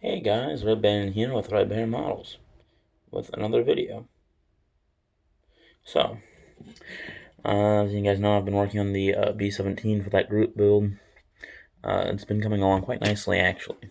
Hey guys, Red Band here with Red Band Models with another video. So, as you guys know, I've been working on the b17 for that group build. It's been coming along quite nicely, actually.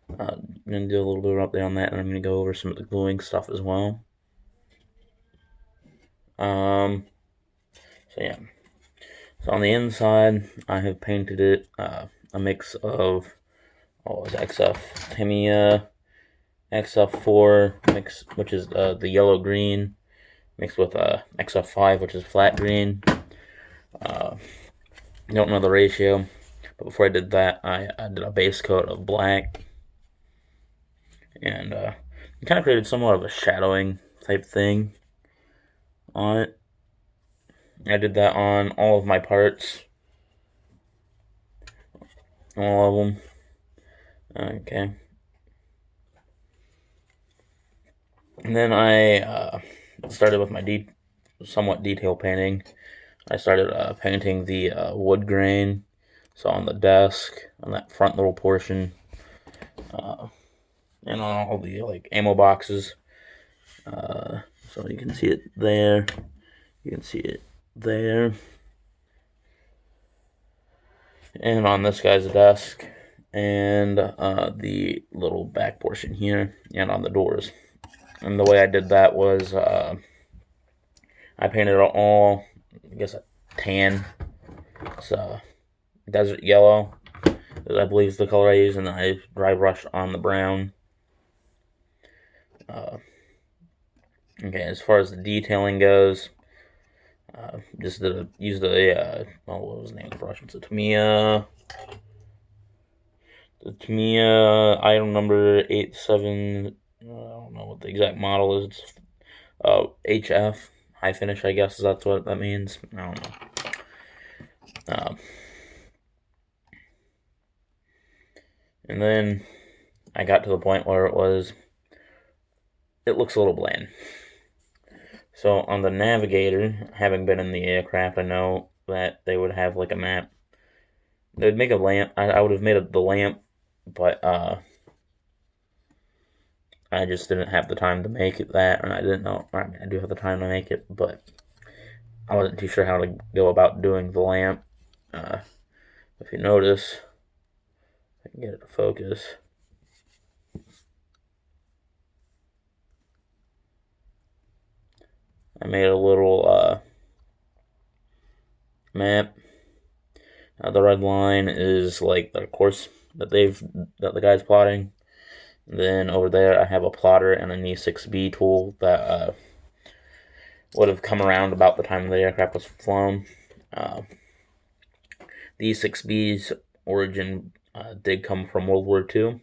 I'm going to do a little bit of an update on that, and I'm going to go over some of the gluing stuff as well. So yeah. So on the inside, I have painted it a mix of XF Tamiya, XF4 mix, which is the yellow-green, mixed with XF5, which is flat green. Don't know the ratio, but before I did that, I did a base coat of black, and kind of created somewhat of a shadowing type thing on it. I did that on all of my parts, all of them. Okay. And then I started with my somewhat detail painting. I started painting the wood grain, so on the desk, on that front little portion, and on all the ammo boxes. So you can see it there. You can see it there. And on this guy's desk, and the little back portion here, and on the doors. And the way I did that was I painted it all, I guess, a tan. It's desert yellow, I believe is the color I use, and then I dry brushed on the brown. Okay, as far as the detailing goes, just used what was the name of the brush? It's a Tamiya. The Tamiya item number 87. I don't know what the exact model is. It's HF high finish, I guess that's what that means. I don't know. And then I got to the point where it looks a little bland. So on the navigator, having been in the aircraft, I know that they would have like a map. They would make a lamp. I would have made the lamp, but I just didn't have the time to make it that, and I didn't know. I mean, I do have the time to make it, but I wasn't too sure how to go about doing the lamp. If you notice, I can get it to focus. I made a little map. The red line is like the course that the guy's plotting. And then over there, I have a plotter and an E6B tool that would have come around about the time the aircraft was flown. The E6B's origin did come from World War II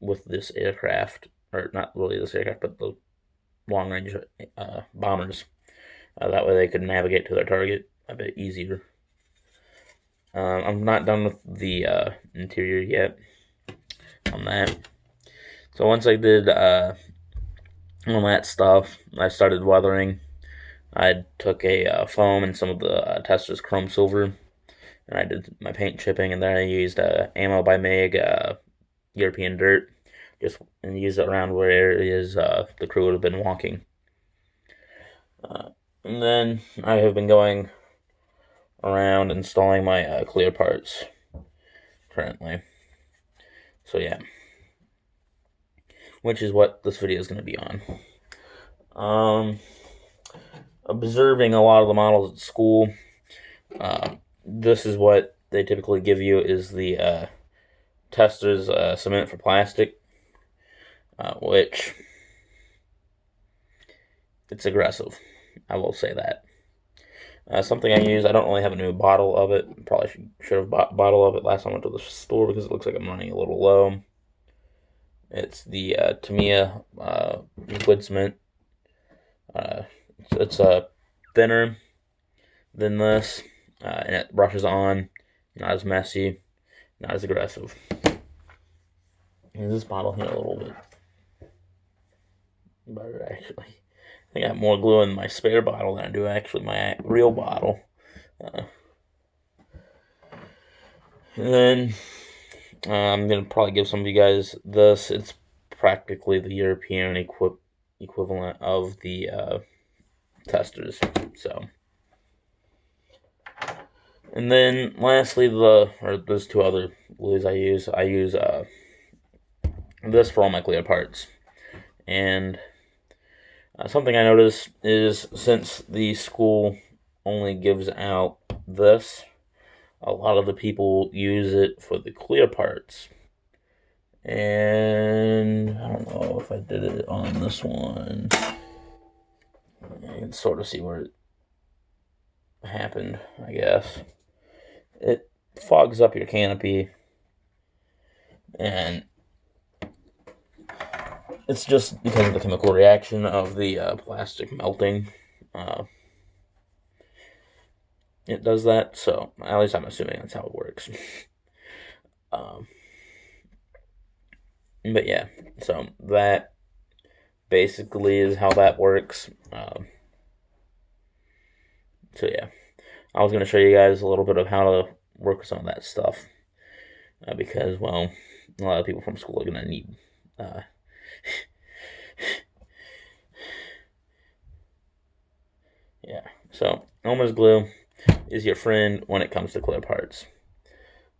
with this aircraft, or not really this aircraft, but the long-range bombers. That way they could navigate to their target a bit easier. I'm not done with the interior yet on that. So once I did all that stuff, I started weathering. I took a foam and some of the Tesla's chrome silver, and I did my paint chipping, and then I used Ammo by Meg European dirt, and used it around where areas the crew would have been walking. And then I have been going around installing my clear parts currently. So yeah, which is what this video is going to be on. Observing a lot of the models at school, this is what they typically give you is the tester's cement for plastic, which it's aggressive. I will say that. Something I use, I don't really have a new bottle of it. Probably should have bought a bottle of it last time I went to the store because it looks like I'm running a little low. It's the Tamiya liquid cement. It's thinner than this, and it brushes on, not as messy, not as aggressive. Use this bottle here a little bit better, actually. I got more glue in my spare bottle than I do actually my real bottle. And then I'm going to probably give some of you guys this. It's practically the European equivalent of the testers. So, and then lastly, there's two other glues I use. I use this for all my clear parts. And something I noticed is since the school only gives out this, a lot of the people use it for the clear parts. And I don't know if I did it on this one. You can sort of see where it happened, I guess. It fogs up your canopy, and it's just because of the chemical reaction of the plastic melting. It does that, so at least I'm assuming that's how it works. But yeah, so that basically is how that works. So yeah, I was going to show you guys a little bit of how to work with some of that stuff. Because, well, a lot of people from school are going to need yeah, so Elmer's glue is your friend when it comes to clear parts.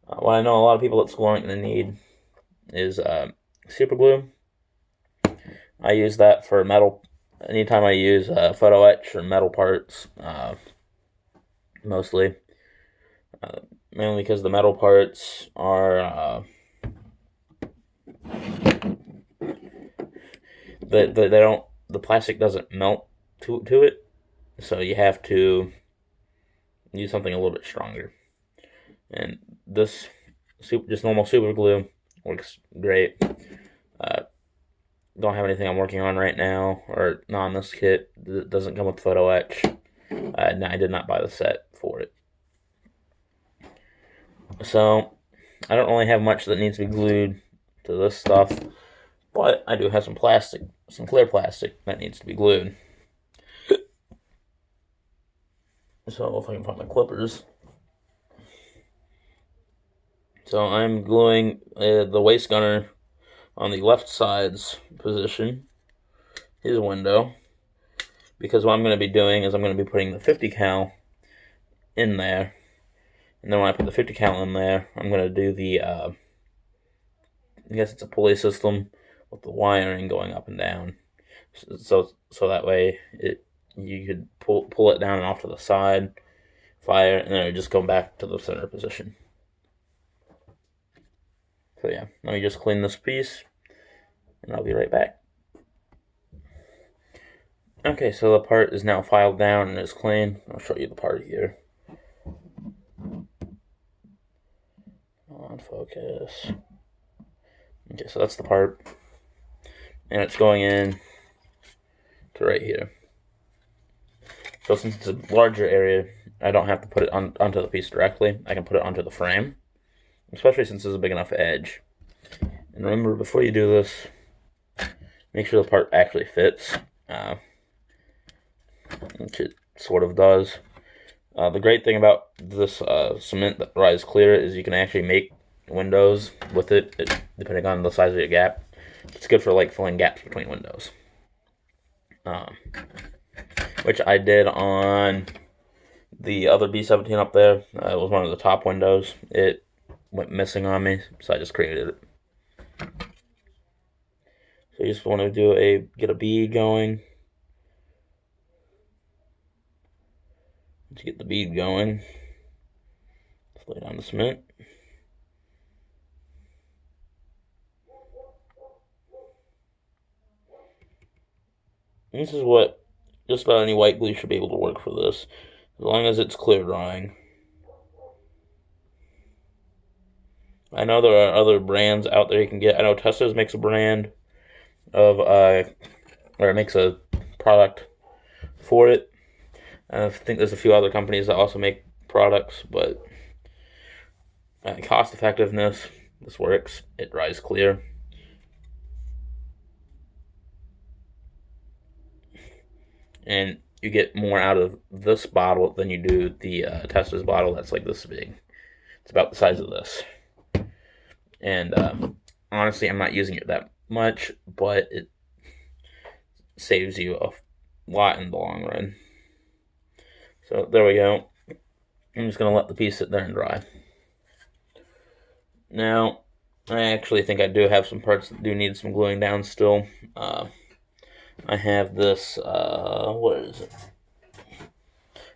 What I know a lot of people at school aren't going to need is super glue. I use that for metal. Anytime I use photo etch or metal parts, mostly. Mainly because the metal parts are the plastic doesn't melt to it, so you have to use something a little bit stronger. And this just normal super glue works great. Don't have anything I'm working on right now, or not on this kit. It doesn't come with photo etch. I did not buy the set for it. So, I don't really have much that needs to be glued to this stuff, but I do have some plastic, some clear plastic that needs to be glued. So, if I can find my clippers. So, I'm gluing the waste gunner on the left side's position, his window, because what I'm going to be doing is I'm going to be putting the 50 cal in there, and then when I put the 50 cal in there, I'm going to do the, I guess it's a pulley system with the wiring going up and down, so that way you could pull it down and off to the side, fire, and then it would just go back to the center position. So yeah, let me just clean this piece, and I'll be right back. Okay, so the part is now filed down and is clean. I'll show you the part here. On focus. Okay, so that's the part. And it's going in to right here. So since it's a larger area, I don't have to put it onto the piece directly. I can put it onto the frame, especially since it's a big enough edge. And remember, before you do this, make sure the part actually fits, which it sort of does. The great thing about this cement that dries clear is you can actually make windows with it, depending on the size of your gap. It's good for like filling gaps between windows, which I did on the other B17 up there. It was one of the top windows. It went missing on me, so I just created it. So you just want to get a bead going. To get the bead going, just lay down the cement. And this is what just about any white glue should be able to work for this, as long as it's clear drying. I know there are other brands out there you can get. I know Tesco's makes a brand of, or it makes a product for it. I think there's a few other companies that also make products, but cost effectiveness, this works. It dries clear. And you get more out of this bottle than you do the Tesla's bottle that's like this big. It's about the size of this. And honestly, I'm not using it that much, but it saves you a lot in the long run. So there we go. I'm just going to let the piece sit there and dry. Now, I actually think I do have some parts that do need some gluing down still. I have this, what is it?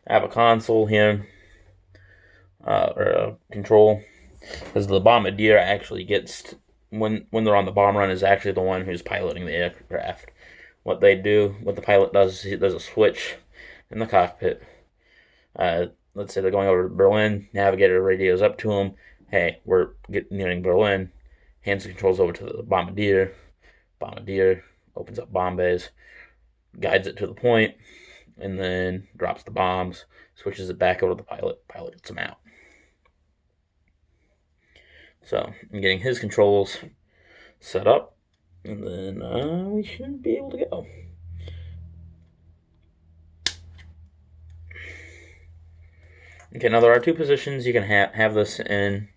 I have a console here, or a control, because the bombardier actually gets, when they're on the bomb run, is actually the one who's piloting the aircraft. What the pilot does is there's a switch in the cockpit. Let's say they're going over to Berlin, navigator radios up to them, hey, we're nearing Berlin, hands the controls over to the bombardier, opens up bomb bays, guides it to the point, and then drops the bombs, switches it back over to the pilot gets them out. So I'm getting his controls set up, and then we should be able to go. Okay, now there are two positions you can have this in.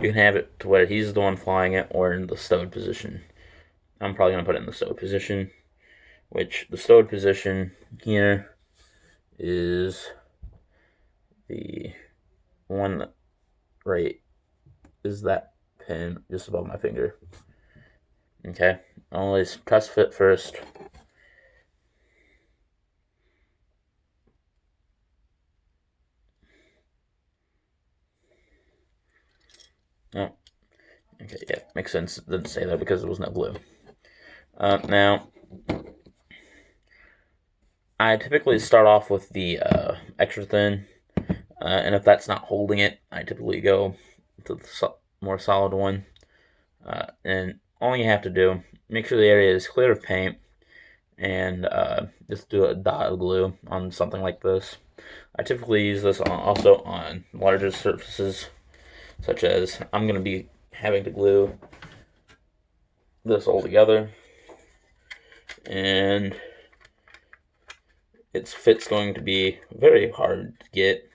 You can have it to where he's the one flying it, or in the stowed position. I'm probably going to put it in the stowed position, which the stowed position here is the one that right is that pin just above my finger. Okay, always press fit first. Oh, okay, yeah, makes sense. It didn't say that because there was no glue. Now, I typically start off with the extra thin, and if that's not holding it, I typically go to the more solid one. And all you have to do, make sure the area is clear of paint, and just do a dot of glue on something like this. I typically use this also on larger surfaces, such as I'm going to be having to glue this all together, and its fit's going to be very hard to get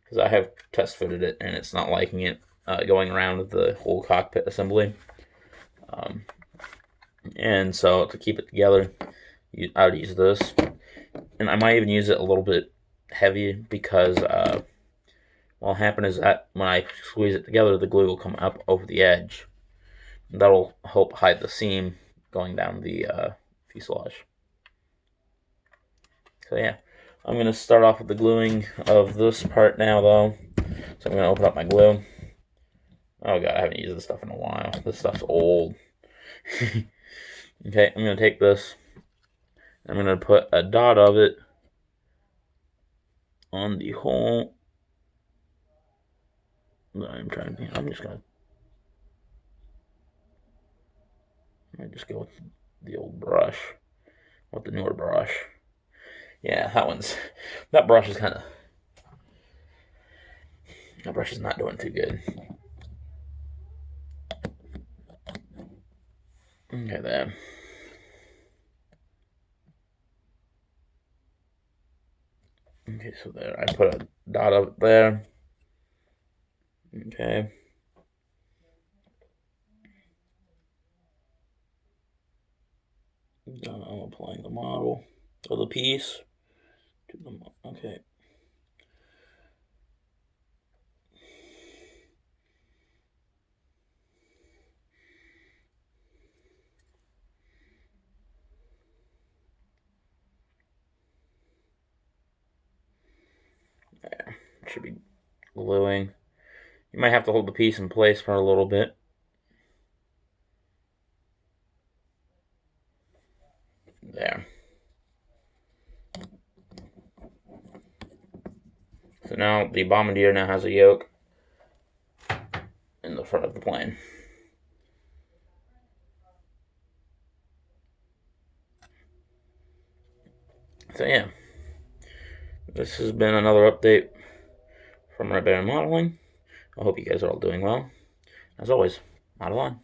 because I have test fitted it and it's not liking it going around the whole cockpit assembly. And so to keep it together, I would use this, and I might even use it a little bit heavy because what'll happen is that when I squeeze it together, the glue will come up over the edge. That'll help hide the seam going down the fuselage. So yeah, I'm going to start off with the gluing of this part now though. So I'm going to open up my glue. Oh god, I haven't used this stuff in a while. This stuff's old. Okay, I'm going to take this. I'm going to put a dot of it on the hole. I'm just going to just go with the old brush, with the newer brush. Yeah, that brush is that brush is not doing too good. Okay, there. Okay, so there, I put a dot of it there. Okay. Now I'm applying the model or the piece to the okay. There, should be gluing. You might have to hold the piece in place for a little bit. There. So now the bombardier now has a yoke in the front of the plane. So yeah, this has been another update from Red Bear Modeling. I hope you guys are all doing well. As always, model on.